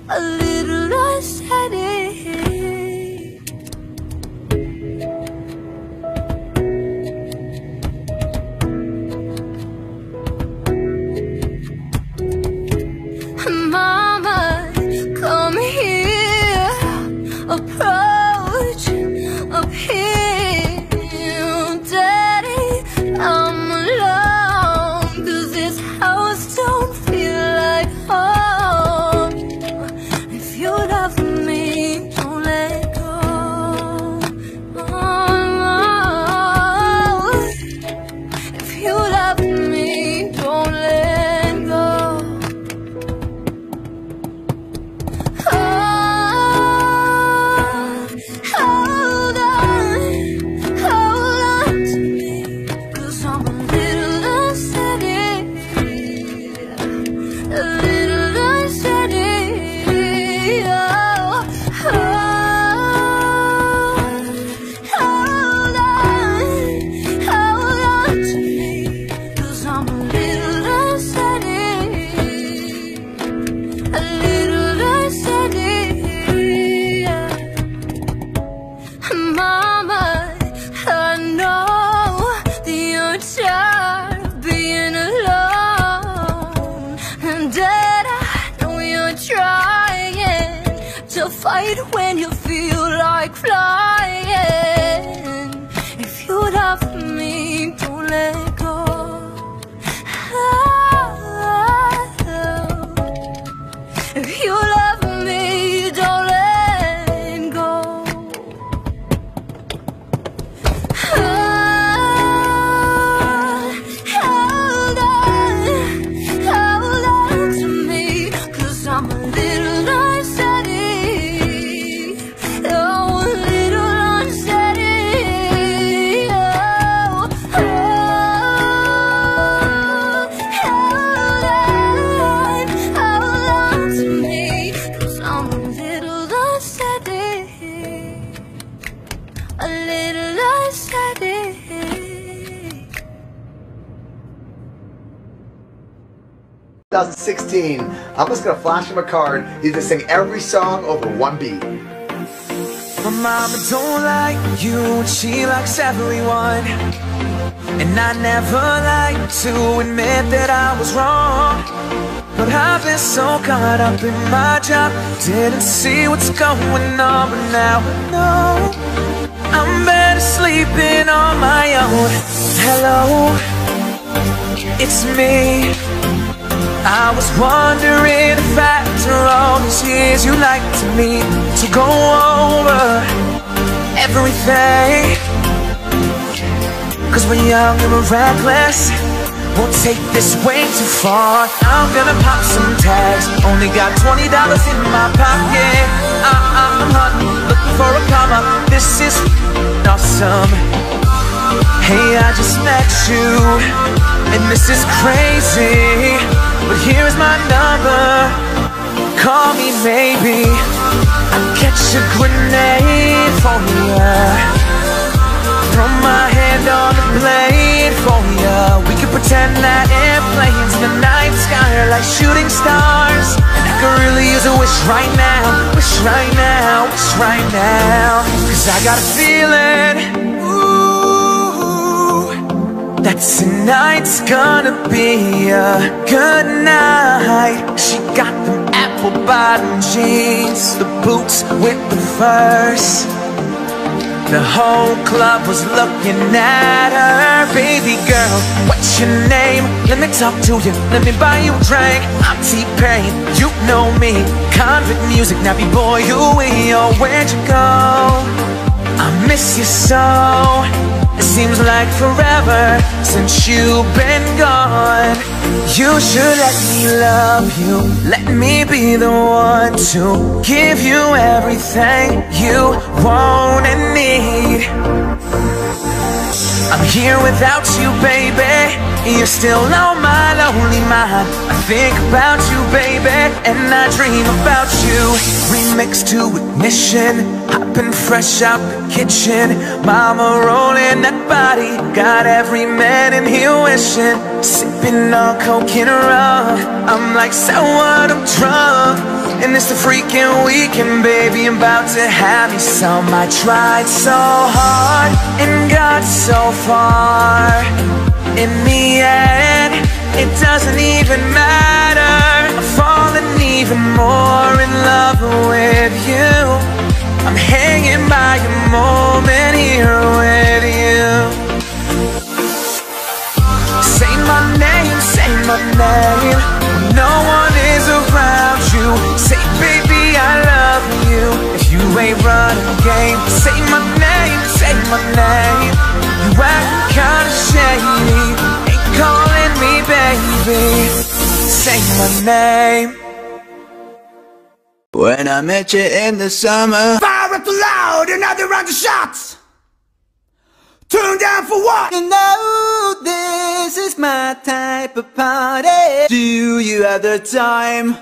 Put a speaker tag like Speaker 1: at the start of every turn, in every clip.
Speaker 1: a little unsteady. Mama, come here, approach up here. Daddy, I'm alone, 'cause this house don't feel like home. If you love me, don't let go. Oh, if you love me, don't let go. Hold on to me, 'cause I'm a little unsteady, a little unsteady. Oh, hold on to me, 'cause I'm a little unsteady, a little unsteady. Mama, I know that you're tired of being alone, and Dad, I know you're trying to fight when you feel like flying. If you love me, don't let go. If you love me, don't let go. Hold on to me, 'cause I'm a little unsteady. Oh, a little unsteady. Oh, hold on to me, 'cause I'm a little unsteady, a little unsteady.
Speaker 2: 2016, I'm just gonna flash him a card. He's gonna sing every song over one beat.
Speaker 3: My mama don't like you, she likes everyone. And I never like to admit that I was wrong. But I've been so caught up in my job, didn't see what's going on. But now I know I'm better sleeping on my own. Hello, it's me. I was wondering if after all these years you like to me to go over everything. 'Cause we're young and we're reckless, won't take this way too far. I'm gonna pop some tags, only got $20 in my pocket. I'm hunting, looking for a come up, this is awesome. Hey, I just met you, and this is crazy, but here's my number, call me maybe. I'll catch a grenade for ya, throw my hand on the blade for ya. We could pretend that airplanes in the night sky are like shooting stars, and I could really use a wish right now, wish right now, wish right now. 'Cause I got a feeling, ooh, that tonight's gonna be a good night. She got them apple bottom jeans, the boots with the furs. The whole club was looking at her. Baby girl, what's your name? Let me talk to you, let me buy you a drink. I'm T-Pain, you know me, convict music, nappy boy, you oh, where'd you go? I miss you so. It seems like forever since you've been gone. You should let me love you, let me be the one to give you everything you want and need. I'm here without you, baby. You're still on my lonely mind. I think about you, baby, and I dream about you. Remix to ignition, hopping fresh out the kitchen. Mama rolling that body, got every man in here wishing. Sipping on coke and rum, I'm like, so what, I'm drunk. And it's the freaking weekend, baby, I'm about to have me some. I tried so hard and got so far. In the end, it doesn't even matter. I'm falling even more in love with you. I'm hanging by a moment here with you. Say my name, say my name. No one is around you. Say, baby, I love you. If you ain't running game, say my name, say my name. You act kinda shady, ain't calling me baby. Say my name. When I met you in the summer,
Speaker 4: Fire up loud, another round of shots. Turn down for what?
Speaker 3: you know this is my type of party. Do you have the time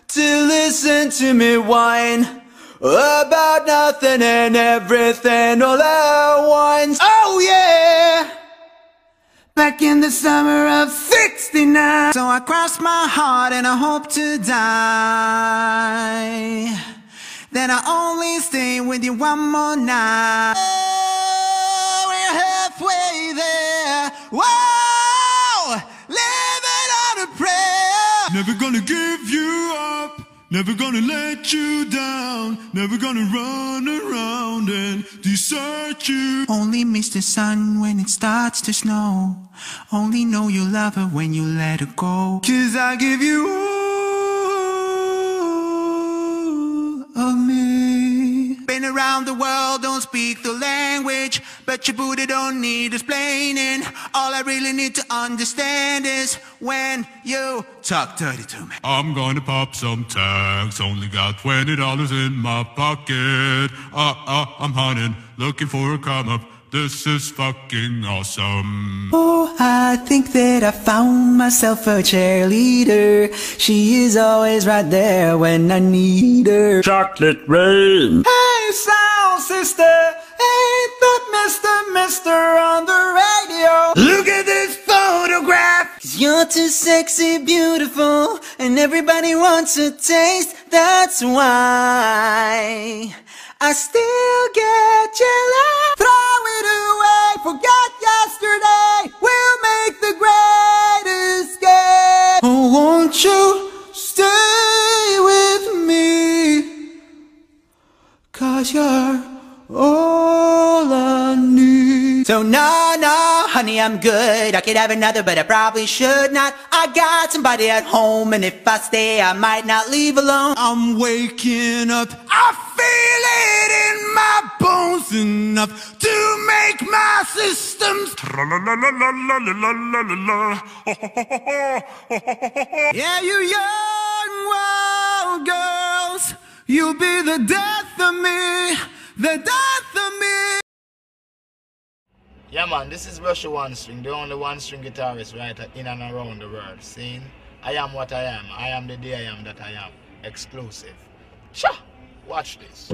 Speaker 3: to listen to me whine about nothing and everything all at once?
Speaker 4: Oh yeah. Back in the summer of '69. So I crossed my heart and I hope to die. Then I only stay with you one more night. Oh, we're halfway there. Whoa, living on a prayer.
Speaker 5: Never gonna give you up, never gonna let you down, never gonna run around and desert you.
Speaker 4: Only miss the sun when it starts to snow. Only know you love her when you let her go. 'Cause I give you all of me. Been around the world, don't speak the language, but your booty don't need explaining. All I really need to understand is when you talk dirty to me.
Speaker 5: I'm gonna pop some tags, only got $20 in my pocket. I'm hunting, looking for a come up. This is fucking awesome.
Speaker 4: Oh, I think that I found myself a cheerleader. She is always right there when I need her.
Speaker 6: Chocolate rain.
Speaker 4: Hey, sound sister, ain't that Mr. on the radio? Look at this photograph. 'Cause you're too sexy, beautiful, and everybody wants a taste. That's why I still get jealous. Throw it away, forget yesterday. We'll make the great escape. Oh, won't you stay with me? 'Cause you're all I need. So no, honey, I'm good. I could have another, but I probably should not. I got somebody at home, and if I stay, I might not leave alone. I'm waking up, I feel it in my bones enough to make my systems. Yeah, you young wild girls, you'll be the death of me, the death of me.
Speaker 7: Yeah man, this is Brushy One String, the only one string guitarist right in and around the world. See? I am what I am. I am the day I am that I am. Exclusive. Cha! Watch this.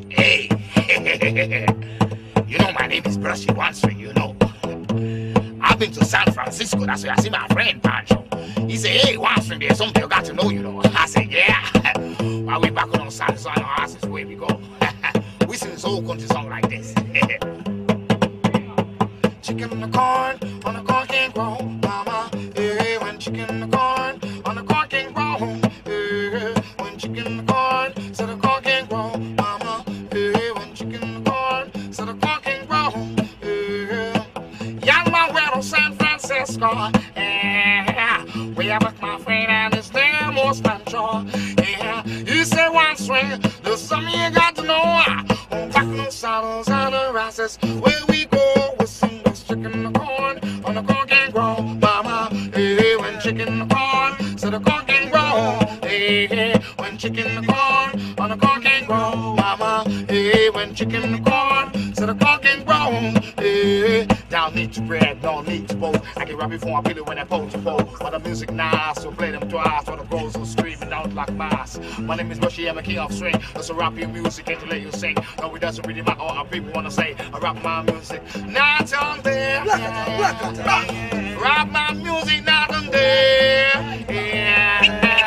Speaker 7: Hey! You know my name is Brushy One String, you know. I've been to San Francisco, that's where I see my friend Pancho. He said, hey, One String, there's something you got to know, you know. I said, yeah. While we back on San Francisco, that's where we go. We sing this whole country song like this. Chicken on the corn can't grow, mama. Hey, when chicken on the corn can't grow. Hey, when chicken on the corn, so the corn can't grow, mama. Hey, when chicken on the corn, so the corn can't grow. Hey, young man, we're on San Francisco. Yeah, we have with my friend and his name was Pancho. Yeah, he said One String, there's something you got to know. Back in the saddles and the rasses, where we go with some chicken in the corn can't grow, mama. Hey, when chicken in the corn, so the corn can't grow. Hey, when chicken in the corn can't grow, mama. Hey, when chicken in the corn, so the corn can't grow. Hey, down need to brag, no need to boast. I can rap before I feel it when I pose to pose. But the music nice, so play them twice. For the girls who screaming out like mass. My name is Brushy, I'm a king of string. Let's rap your music and to let you sing. No, it doesn't really matter what people wanna say. I rap my music, not on there. Rap my music, not on there. Yeah.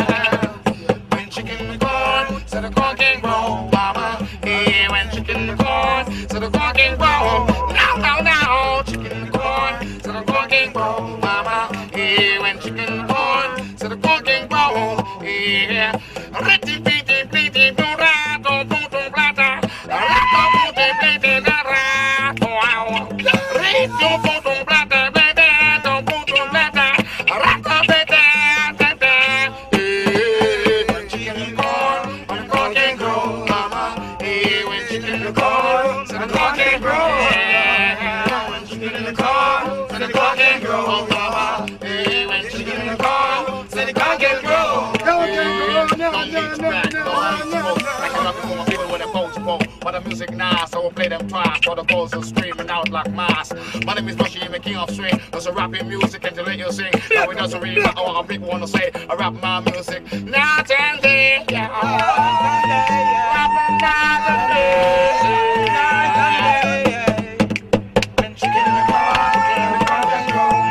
Speaker 7: But the music nice, so we'll play them twice. For the girls are screaming out like mass. My name is Bushy, I'm the king of swing. There's a rapping music and to let you sing. Now it doesn't really matter what people wanna say. I rap my music night and day. Yeah. Rapping night and day. When she get in the car,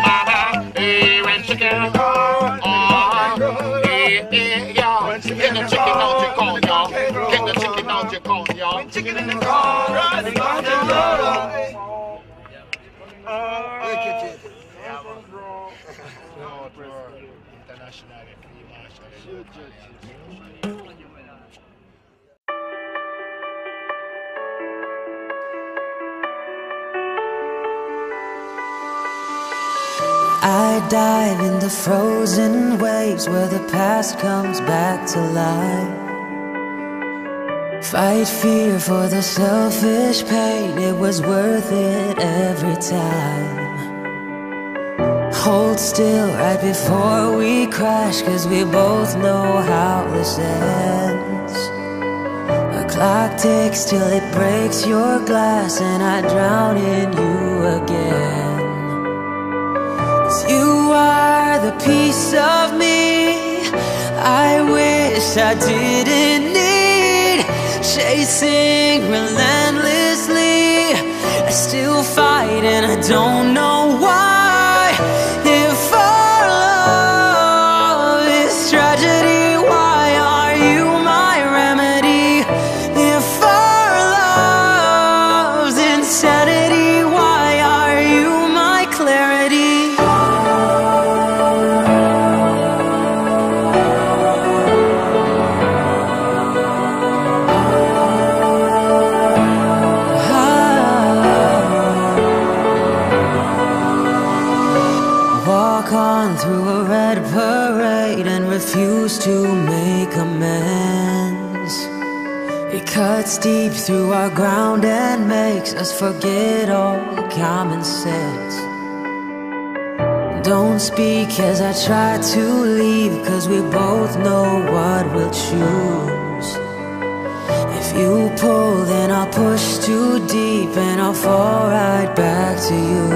Speaker 7: mama, hey, when she get in the car, oh, hey, y'all. Get the chicken out your corn, y'all. Get the chicken out your corn, y'all. Chicken in the car, running on the road.
Speaker 3: I dive in the frozen waves where the past comes back to life. Fight fear for the selfish pain, it was worth it every time. Hold still right before we crash, cause we both know how this ends. The clock ticks till it breaks your glass and I drown in you again. 'Cause you are the piece of me I wish I didn't need. Chasing relentlessly, I still fight and I don't know why. If our love is tragedy, why are you my remedy? If our love's insanity, why are you my clarity? Through a red parade and refuse to make amends. It cuts deep through our ground and makes us forget all common sense. Don't speak as I try to leave, 'cause we both know what we'll choose. If you pull, then I'll push too deep and I'll fall right back to you.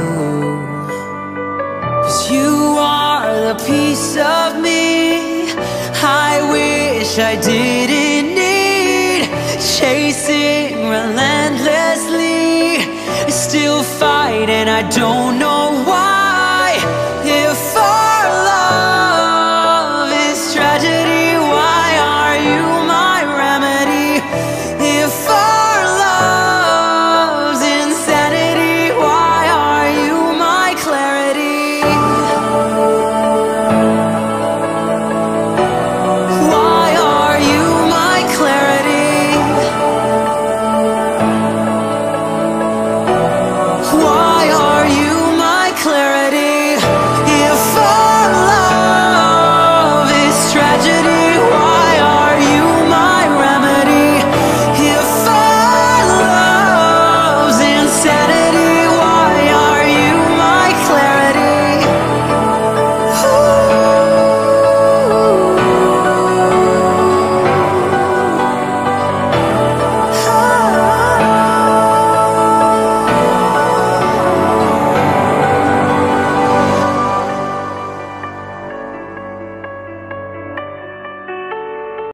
Speaker 3: 'Cause you are the piece of me I wish I didn't need. Chasing relentlessly, I still fight and I don't know why.